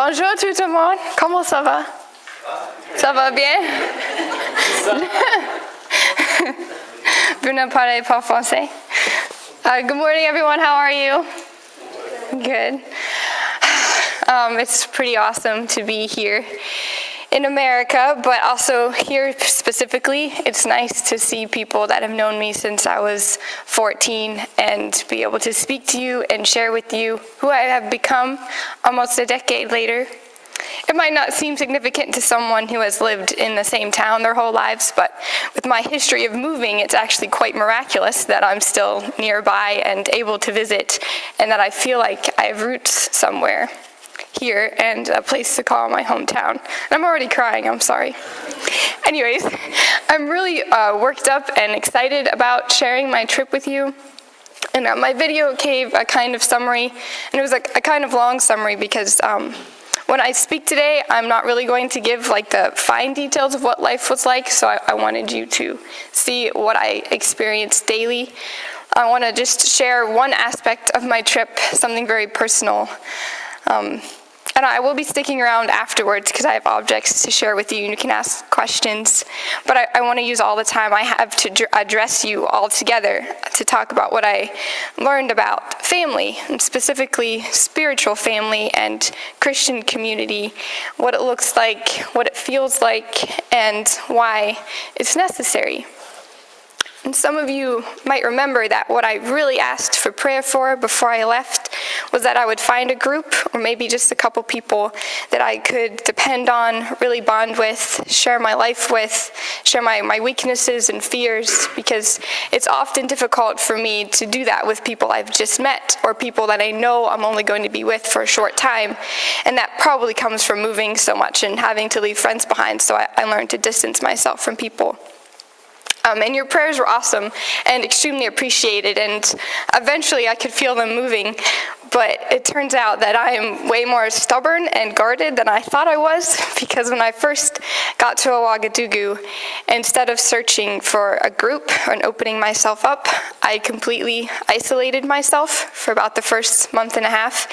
Bonjour tout le monde, comment ça va? Ça va bien? Vous ne parlez pas français? Good morning everyone, how are you? Good. It's pretty awesome to be here in America, but also here specifically, it's nice to see people that have known me since I was 14 and be able to speak to you and share with you who I have become almost a decade later. It might not seem significant to someone who has lived in the same town their whole lives, but with my history of moving, it's actually quite miraculous that I'm still nearby and able to visit, and that I feel like I have roots somewhere here and a place to call my hometown. And I'm already crying, I'm sorry. Anyways, I'm really worked up and excited about sharing my trip with you. And my video gave a kind of summary, and it was a kind of long summary because when I speak today, I'm not really going to give like the fine details of what life was like, so I wanted you to see what I experienced daily. I want to just share one aspect of my trip, something very personal. And I will be sticking around afterwards because I have objects to share with you and you can ask questions. But I want to use all the time I have to address you all together to talk about what I learned about family, and specifically spiritual family and Christian community, what it looks like, what it feels like, and why it's necessary. And some of you might remember that what I really asked for prayer for before I left was that I would find a group, or maybe just a couple people that I could depend on, really bond with, share my life with, share my weaknesses and fears, because it's often difficult for me to do that with people I've just met, or people that I know I'm only going to be with for a short time. And that probably comes from moving so much and having to leave friends behind, so I learned to distance myself from people. And your prayers were awesome and extremely appreciated, and eventually I could feel them moving. But it turns out that I am way more stubborn and guarded than I thought I was, because when I first got to Ouagadougou, instead of searching for a group and opening myself up, I completely isolated myself for about the first month and a half.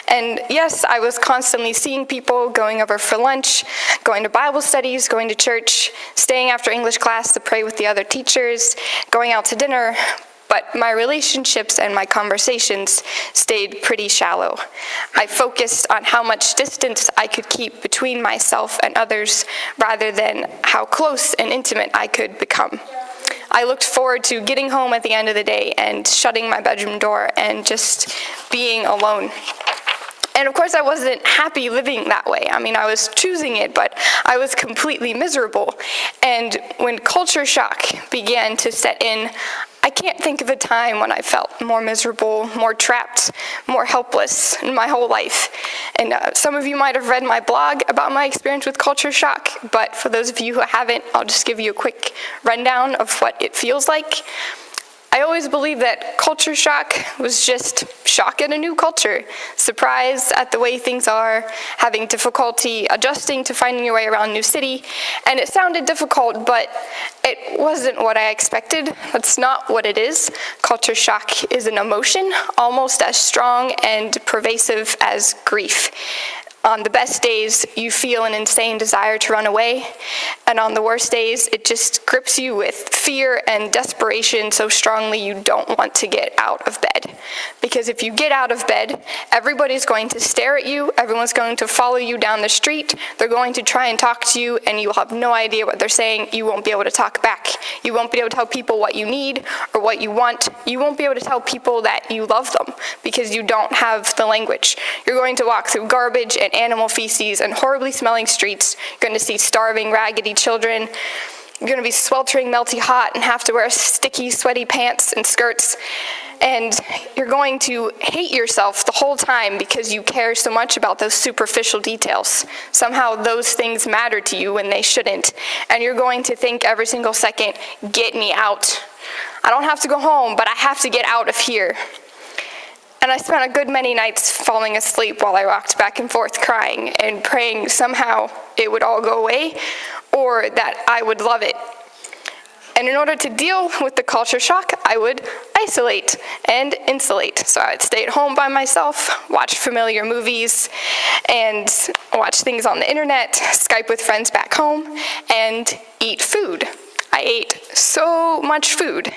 And yes, I was constantly seeing people, going over for lunch, going to Bible studies, going to church, staying after English class to pray with the other teachers, going out to dinner. But my relationships and my conversations stayed pretty shallow. I focused on how much distance I could keep between myself and others rather than how close and intimate I could become. I looked forward to getting home at the end of the day and shutting my bedroom door and just being alone. And of course, I wasn't happy living that way. I mean, I was choosing it, but I was completely miserable. And when culture shock began to set in, I can't think of a time when I felt more miserable, more trapped, more helpless in my whole life. And some of you might have read my blog about my experience with culture shock, but for those of you who haven't, I'll just give you a quick rundown of what it feels like. I always believed that culture shock was just shock at a new culture, surprise at the way things are, having difficulty adjusting to finding your way around a new city. And it sounded difficult, but it wasn't what I expected. That's not what it is. Culture shock is an emotion almost as strong and pervasive as grief. On the best days, you feel an insane desire to run away, and on the worst days, it just grips you with fear and desperation so strongly you don't want to get out of bed. Because if you get out of bed, everybody's going to stare at you, everyone's going to follow you down the street, they're going to try and talk to you, and you'll have no idea what they're saying. You won't be able to talk back. You won't be able to tell people what you need or what you want. You won't be able to tell people that you love them because you don't have the language. You're going to walk through garbage and animal feces and horribly smelling streets. You're going to see starving, raggedy children. You're going to be sweltering, melty hot and have to wear sticky, sweaty pants and skirts. And you're going to hate yourself the whole time because you care so much about those superficial details. Somehow those things matter to you when they shouldn't. And you're going to think every single second, get me out. I don't have to go home, but I have to get out of here. And I spent a good many nights falling asleep while I rocked back and forth crying and praying somehow it would all go away or that I would love it. And in order to deal with the culture shock, I would isolate and insulate. So I would stay at home by myself, watch familiar movies, and watch things on the internet, Skype with friends back home, and eat food. I ate so much food,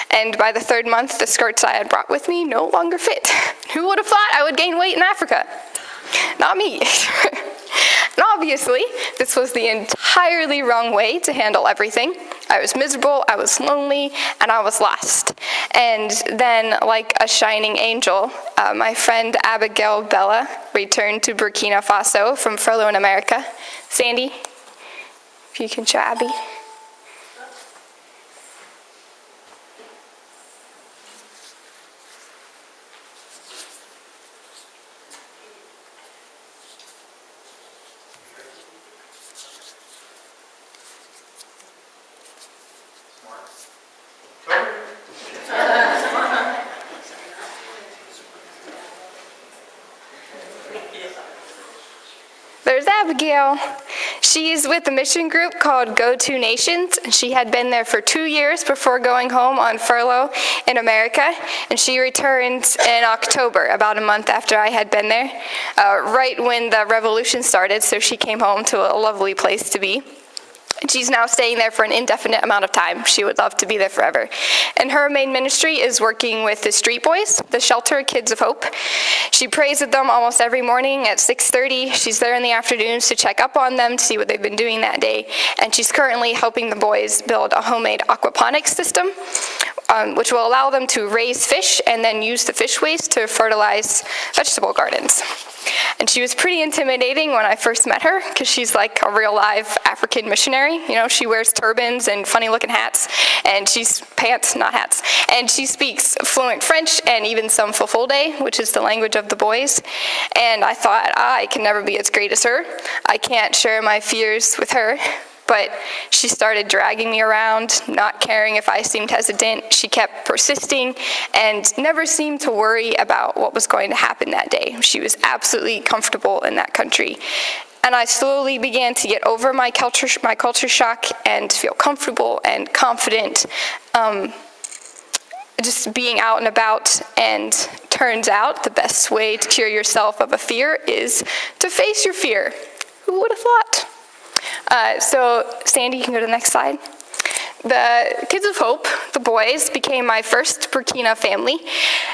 and by the 3rd month, the skirts I had brought with me no longer fit. Who would have thought I would gain weight in Africa? Not me. And obviously, this was the entirely wrong way to handle everything. I was miserable, I was lonely, and I was lost. And then, like a shining angel, my friend Abigail Bella returned to Burkina Faso from furlough in America. Sandy, if you can show Abby. There's Abigail. She's with a mission group called Go To Nations, and she had been there for 2 years before going home on furlough in America, and she returned in October, about a month after I had been there, right when the revolution started, so she came home to a lovely place to be. She's now staying there for an indefinite amount of time. She would love to be there forever. And her main ministry is working with the Street Boys, the shelter Kids of Hope. She prays with them almost every morning at 6:30. She's there in the afternoons to check up on them, to see what they've been doing that day. And she's currently helping the boys build a homemade aquaponics system, which will allow them to raise fish and then use the fish waste to fertilize vegetable gardens. And she was pretty intimidating when I first met her, because she's like a real live African missionary. You know, she wears turbans and funny looking hats, and she's pants, not hats. And she speaks fluent French and even some Fulfulde, which is the language of the boys. And I thought, I can never be as great as her. I can't share my fears with her. But she started dragging me around, not caring if I seemed hesitant. She kept persisting and never seemed to worry about what was going to happen that day. She was absolutely comfortable in that country. And I slowly began to get over my culture shock and feel comfortable and confident just being out and about. And turns out the best way to cure yourself of a fear is to face your fear. Who would have thought? So Sandy, you can go to the next slide. The Kids of Hope, the boys, became my first Burkina family,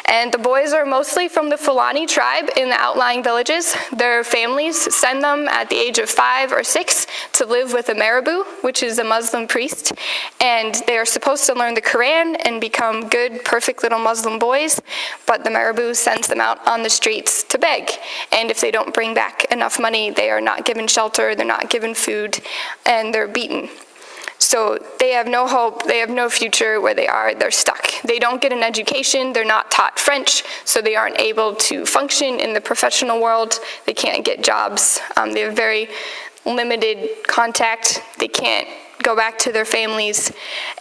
and the boys are mostly from the Fulani tribe in the outlying villages. Their families send them at the age of 5 or 6 to live with a Marabout, which is a Muslim priest, and they are supposed to learn the Quran and become good, perfect little Muslim boys, but the Marabout sends them out on the streets to beg, and if they don't bring back enough money, they are not given shelter, they're not given food, and they're beaten. So they have no hope, they have no future where they are, they're stuck. They don't get an education, they're not taught French, so they aren't able to function in the professional world, they can't get jobs, they have very limited contact, they can't go back to their families.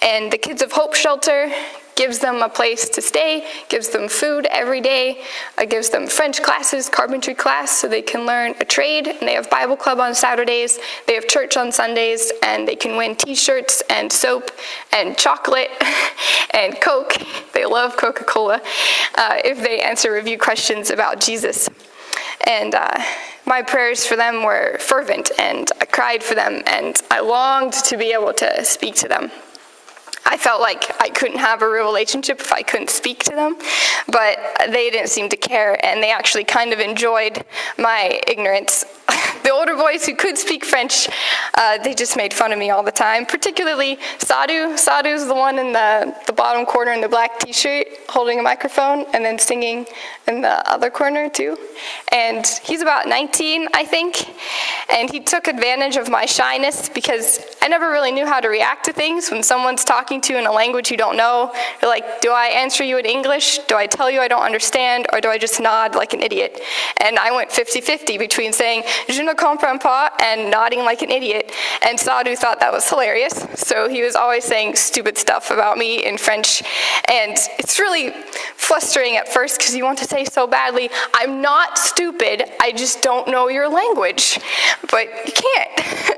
And the Kids of Hope shelter gives them a place to stay, gives them food every day, gives them French classes, carpentry class, so they can learn a trade, and they have Bible club on Saturdays, they have church on Sundays, and they can win t-shirts and soap and chocolate and Coke. They love Coca-Cola if they answer review questions about Jesus. And my prayers for them were fervent, and I cried for them, and I longed to be able to speak to them. I felt like I couldn't have a real relationship if I couldn't speak to them, but they didn't seem to care, and they actually kind of enjoyed my ignorance. The older boys who could speak French, they just made fun of me all the time, particularly Sadhu. Sadhu's the one in the bottom corner in the black t-shirt holding a microphone and then singing in the other corner too. And he's about 19, I think, and he took advantage of my shyness because I never really knew how to react to things when someone's talking to you in a language you don't know. You're like, do I answer you in English? Do I tell you I don't understand? Or do I just nod like an idiot? And I went 50-50 between saying, je ne comprends pas, and nodding like an idiot. And Sadhu thought that was hilarious. So he was always saying stupid stuff about me in French. And it's really frustrating at first because you want to say so badly, I'm not stupid, I just don't know your language. But you can't.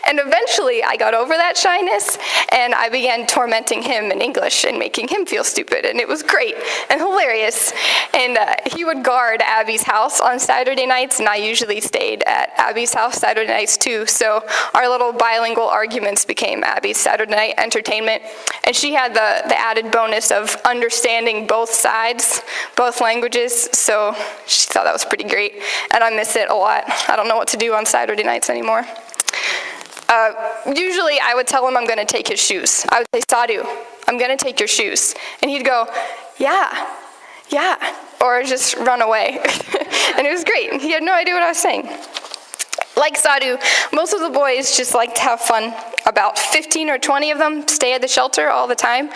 And eventually I got over that shyness, and I began tormenting him in English and making him feel stupid, and it was great and hilarious. And he would guard Abby's house on Saturday nights, and I usually stayed at Abby's house Saturday nights too, so our little bilingual arguments became Abby's Saturday night entertainment. And she had the added bonus of understanding both sides, both languages, so she thought that was pretty great, and I miss it a lot. I don't know what to do on Saturday nights anymore. Usually I would tell him I'm going to take his shoes. I would say, Sadhu, I'm going to take your shoes. And he'd go, yeah, or just run away. And it was great. He had no idea what I was saying. Like Sadhu, most of the boys just like to have fun. About 15 or 20 of them stay at the shelter all the time,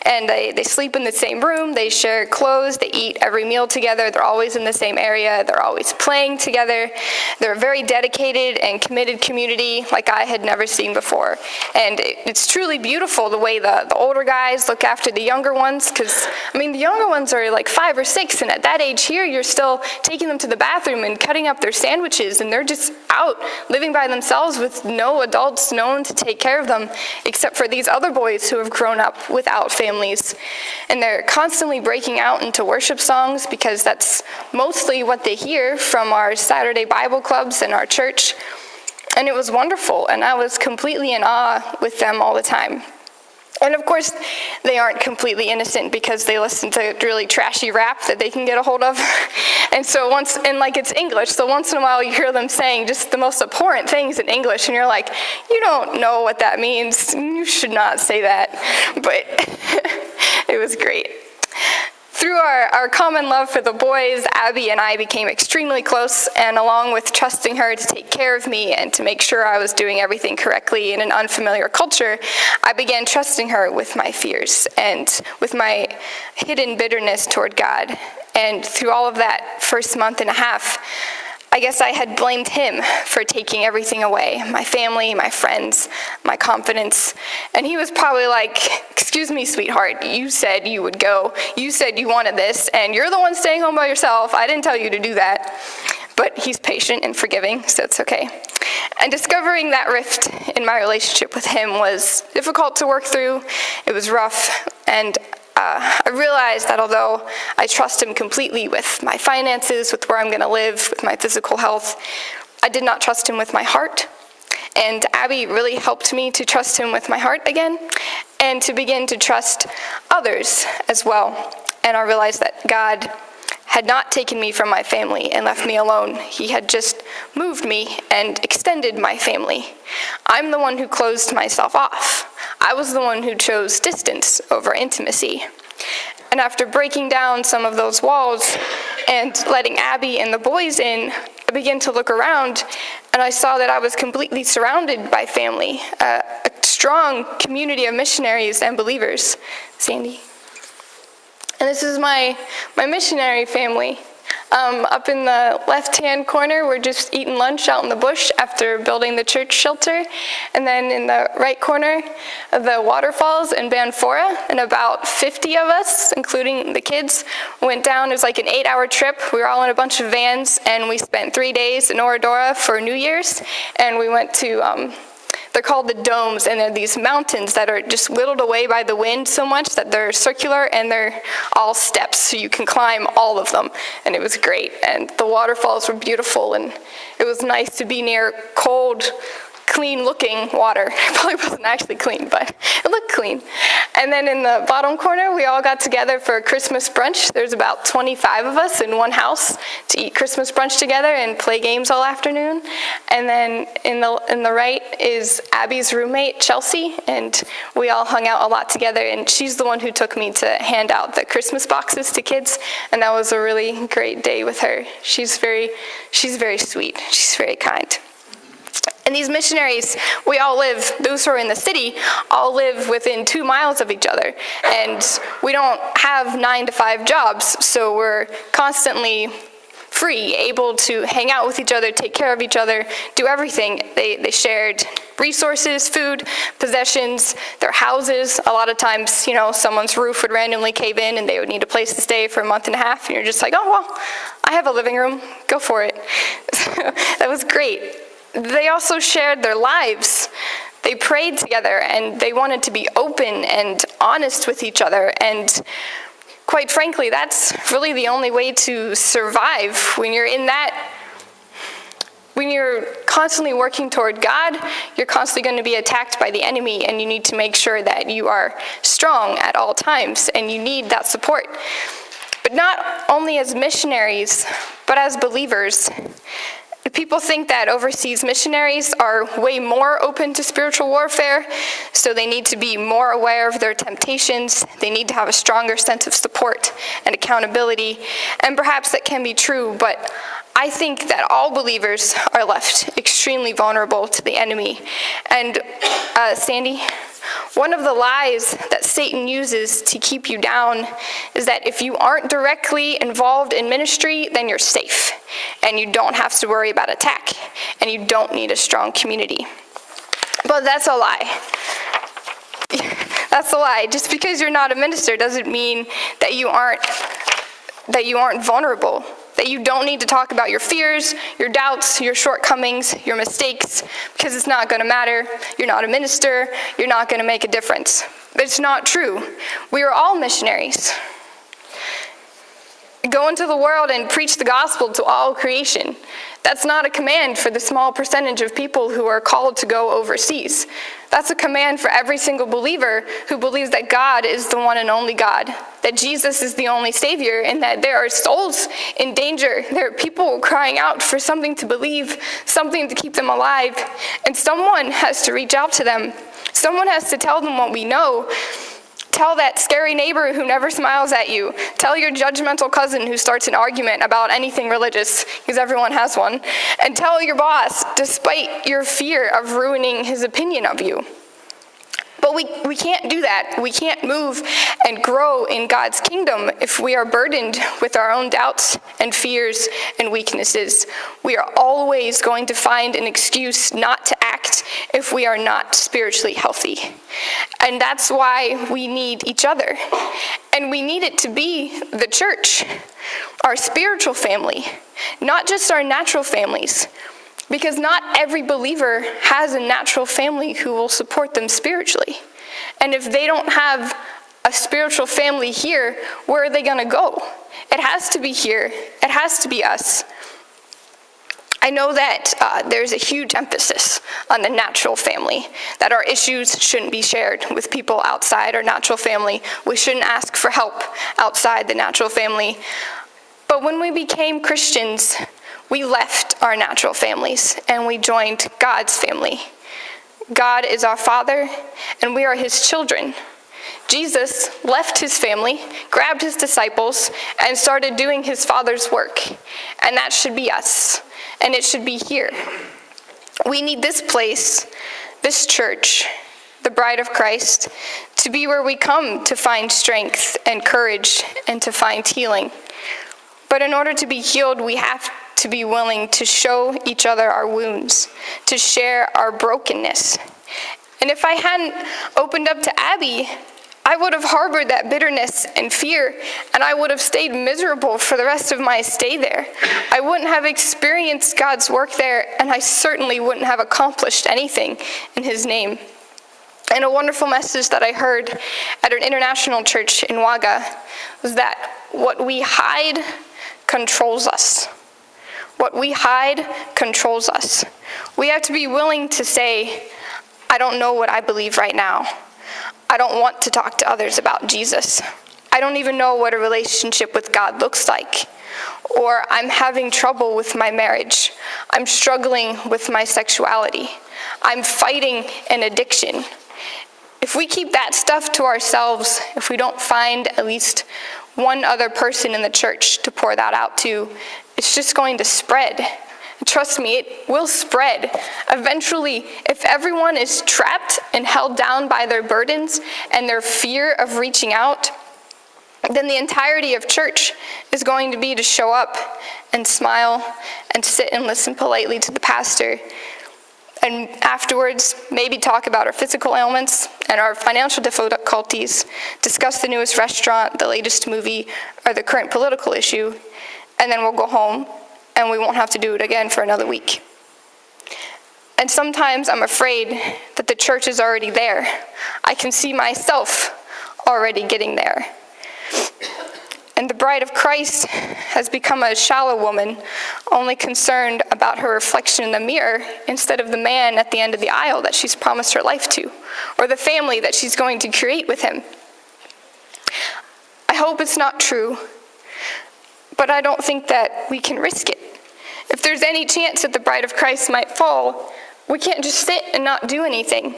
and they sleep in the same room, they share clothes, they eat every meal together, they're always in the same area, they're always playing together. They're a very dedicated and committed community like I had never seen before. And it's truly beautiful the way the older guys look after the younger ones, because, I mean, the younger ones are like 5 or 6, and at that age here, you're still taking them to the bathroom and cutting up their sandwiches, and they're just out living by themselves with no adults known to take care of them, except for these other boys who have grown up without families. And they're constantly breaking out into worship songs because that's mostly what they hear from our Saturday Bible clubs and our church. And it was wonderful, and I was completely in awe with them all the time. And of course, they aren't completely innocent because they listen to really trashy rap that they can get a hold of. And so it's English, so once in a while you hear them saying just the most abhorrent things in English, and you're like, you don't know what that means. You should not say that. But it was great. Through our common love for the boys, Abby and I became extremely close, and along with trusting her to take care of me and to make sure I was doing everything correctly in an unfamiliar culture, I began trusting her with my fears and with my hidden bitterness toward God. And through all of that first month and a half, I guess I had blamed him for taking everything away, my family, my friends, my confidence. And he was probably like, excuse me, sweetheart, you said you would go. You said you wanted this, and you're the one staying home by yourself. I didn't tell you to do that. But he's patient and forgiving, so it's okay. And discovering that rift in my relationship with him was difficult to work through. It was rough, and I realized that although I trust him completely with my finances, with where I'm going to live, with my physical health, I did not trust him with my heart. And Abby really helped me to trust him with my heart again, and to begin to trust others as well. And I realized that God had not taken me from my family and left me alone. He had just moved me and extended my family. I'm the one who closed myself off. I was the one who chose distance over intimacy. And after breaking down some of those walls and letting Abby and the boys in, I began to look around, and I saw that I was completely surrounded by family, a strong community of missionaries and believers. Sandy. And this is my missionary family. Up in the left-hand corner, we're just eating lunch out in the bush after building the church shelter. And then in the right corner, the waterfalls in Banfora, and about 50 of us, including the kids, went down. It was like an 8-hour trip. We were all in a bunch of vans, and we spent 3 days in Oradora for New Year's. And we went to they're called the domes, and they're these mountains that are just whittled away by the wind so much that they're circular, and they're all steps, so you can climb all of them. And it was great, and the waterfalls were beautiful, and it was nice to be near cold, clean-looking water. It probably wasn't actually clean, but it looked clean. And then in the bottom corner, we all got together for a Christmas brunch. There's about 25 of us in one house to eat Christmas brunch together and play games all afternoon. And then in the right is Abby's roommate, Chelsea, and we all hung out a lot together, and she's the one who took me to hand out the Christmas boxes to kids, and that was a really great day with her. She's very sweet. She's very kind. And these missionaries, we all live, those who are in the city, all live within 2 miles of each other. And we don't have 9-to-5 jobs, so we're constantly free, able to hang out with each other, take care of each other, do everything. They shared resources, food, possessions, their houses. A lot of times, someone's roof would randomly cave in and they would need a place to stay for a month and a half. And you're just like, oh, well, I have a living room. Go for it. That was great. they also shared their lives. They prayed together, and they wanted to be open and honest with each other. And quite frankly, that's really the only way to survive when you're in that. When you're constantly working toward God, you're constantly going to be attacked by the enemy, and you need to make sure that you are strong at all times, and you need that support. But not only as missionaries, but as believers. People think that overseas missionaries are way more open to spiritual warfare, so they need to be more aware of their temptations. They need to have a stronger sense of support and accountability, and perhaps that can be true, but I think that all believers are left extremely vulnerable to the enemy. And Sandy, one of the lies that Satan uses to keep you down is that if you aren't directly involved in ministry, then you're safe, and you don't have to worry about attack, and you don't need a strong community. But that's a lie. That's a lie. Just because you're not a minister doesn't mean that you aren't vulnerable. That you don't need to talk about your fears, your doubts, your shortcomings, your mistakes, because it's not going to matter. You're not a minister. You're not going to make a difference. But it's not true. We are all missionaries. Go into the world and preach the gospel to all creation. That's not a command for the small percentage of people who are called to go overseas. That's a command for every single believer who believes that God is the one and only God, that Jesus is the only Savior, and that there are souls in danger. There are people crying out for something to believe, something to keep them alive, and someone has to reach out to them. Someone has to tell them what we know. Tell that scary neighbor who never smiles at you. Tell your judgmental cousin who starts an argument about anything religious, because everyone has one. And tell your boss, despite your fear of ruining his opinion of you. But we can't do that. We can't move and grow in God's kingdom if we are burdened with our own doubts and fears and weaknesses. We are always going to find an excuse not to act if we are not spiritually healthy. And that's why we need each other. And we need it to be the church, our spiritual family, not just our natural families. Because not every believer has a natural family who will support them spiritually. And if they don't have a spiritual family here, where are they going to go? It has to be here. It has to be us. I know that there's a huge emphasis on the natural family, that our issues shouldn't be shared with people outside our natural family. We shouldn't ask for help outside the natural family. But when we became Christians, we left our natural families and we joined God's family. God is our Father and we are his children. Jesus left his family, grabbed his disciples, and started doing his Father's work. And that should be us. And it should be here. We need this place, this church, the bride of Christ, to be where we come to find strength and courage and to find healing. But in order to be healed, we have to be willing to show each other our wounds, to share our brokenness. And if I hadn't opened up to Abby, I would have harbored that bitterness and fear, and I would have stayed miserable for the rest of my stay there. I wouldn't have experienced God's work there, and I certainly wouldn't have accomplished anything in his name. And a wonderful message that I heard at an international church in Waga was that what we hide controls us. What we hide controls us. We have to be willing to say, I don't know what I believe right now. I don't want to talk to others about Jesus. I don't even know what a relationship with God looks like. Or I'm having trouble with my marriage. I'm struggling with my sexuality. I'm fighting an addiction. If we keep that stuff to ourselves, if we don't find at least one other person in the church to pour that out to, it's just going to spread. Trust me, it will spread. Eventually, if everyone is trapped and held down by their burdens and their fear of reaching out, then the entirety of church is going to be to show up and smile and sit and listen politely to the pastor. And afterwards, maybe talk about our physical ailments and our financial difficulties, discuss the newest restaurant, the latest movie, or the current political issue, and then we'll go home and we won't have to do it again for another week. And sometimes I'm afraid that the church is already there. I can see myself already getting there. And the bride of Christ has become a shallow woman, only concerned about her reflection in the mirror instead of the man at the end of the aisle that she's promised her life to, or the family that she's going to create with him. I hope it's not true, but I don't think that we can risk it. If there's any chance that the bride of Christ might fall, we can't just sit and not do anything.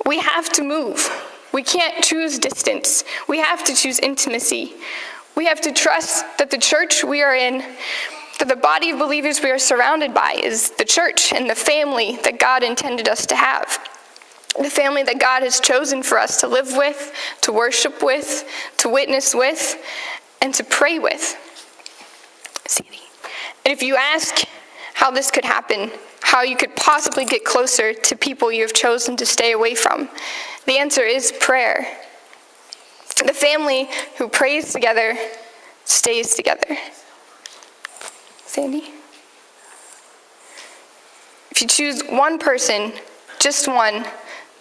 We have to move. We can't choose distance. We have to choose intimacy. We have to trust that the church we are in, that the body of believers we are surrounded by is the church and the family that God intended us to have. The family that God has chosen for us to live with, to worship with, to witness with, and to pray with. And if you ask how this could happen, how you could possibly get closer to people you have chosen to stay away from, the answer is prayer. The family who prays together stays together. Sandy? If you choose one person, just one,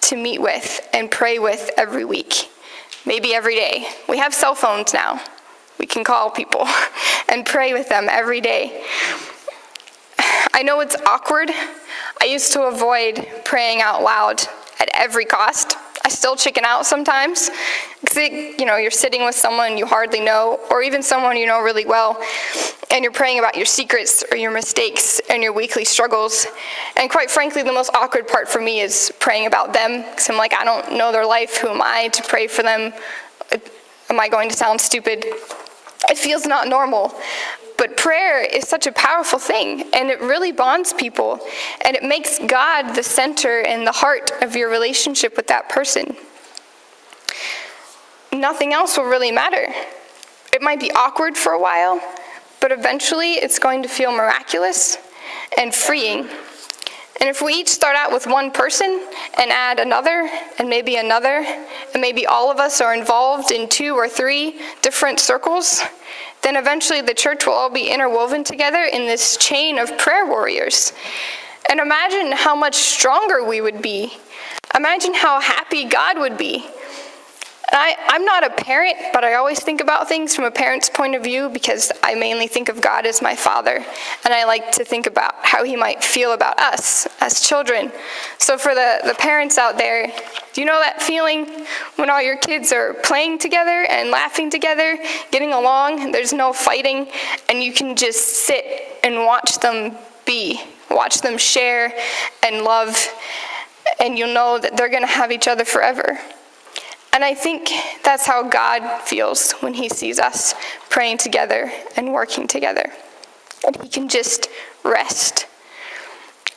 to meet with and pray with every week, maybe every day. We have cell phones now. We can call people and pray with them every day. I know it's awkward. I used to avoid praying out loud at every cost. I still chicken out sometimes because you're sitting with someone you hardly know, or even someone you know really well, and you're praying about your secrets or your mistakes and your weekly struggles. And quite frankly, the most awkward part for me is praying about them, because I'm like, I don't know their life. Who am I to pray for them? Am I going to sound stupid? It feels not normal. But prayer is such a powerful thing, and it really bonds people, and it makes God the center and the heart of your relationship with that person. Nothing else will really matter. It might be awkward for a while, but eventually it's going to feel miraculous and freeing. And if we each start out with one person and add another, and maybe all of us are involved in 2 or 3 different circles, then eventually the church will all be interwoven together in this chain of prayer warriors. And imagine how much stronger we would be. Imagine how happy God would be. I'm not a parent, but I always think about things from a parent's point of view because I mainly think of God as my father, and I like to think about how he might feel about us as children. So for the parents out there, do you know that feeling when all your kids are playing together and laughing together, getting along, there's no fighting, and you can just sit and watch them share and love, and you'll know that they're going to have each other forever. And I think that's how God feels when he sees us praying together and working together. And he can just rest.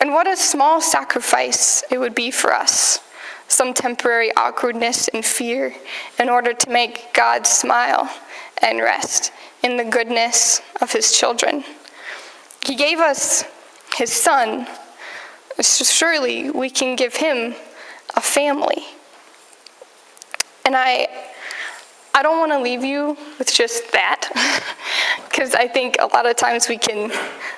And what a small sacrifice it would be for us, some temporary awkwardness and fear, in order to make God smile and rest in the goodness of his children. He gave us his son, so surely we can give him a family. And I don't want to leave you with just that, because I think a lot of times we can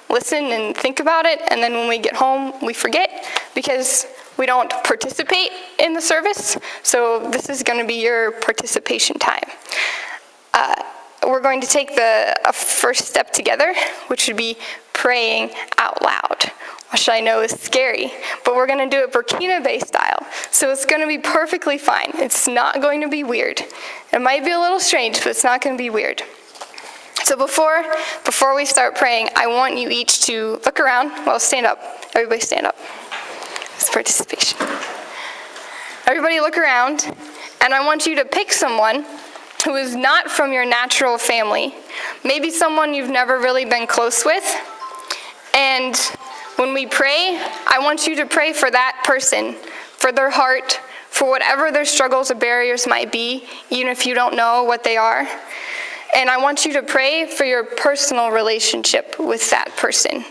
listen and think about it, and then when we get home, we forget because we don't participate in the service. So this is going to be your participation time. We're going to take a first step together, which would be praying out loud, which I know is scary, but we're going to do it Burkina-Faso style. So it's going to be perfectly fine. It's not going to be weird. It might be a little strange, but it's not going to be weird. So before we start praying, I want you each to look around. Well, stand up. Everybody stand up. It's participation. Everybody look around, and I want you to pick someone who is not from your natural family, maybe someone you've never really been close with. And when we pray, I want you to pray for that person, for their heart, for whatever their struggles or barriers might be, even if you don't know what they are. And I want you to pray for your personal relationship with that person,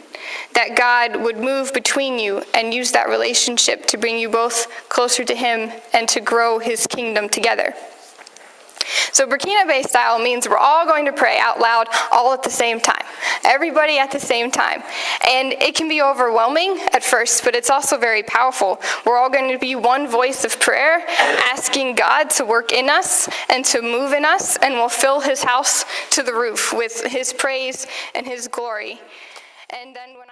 that God would move between you and use that relationship to bring you both closer to him and to grow his kingdom together. So Burkina Faso style means we're all going to pray out loud all at the same time. everybody at the same time. And it can be overwhelming at first, but it's also very powerful. We're all going to be one voice of prayer, asking God to work in us and to move in us, and we'll fill his house to the roof with his praise and his glory. And then when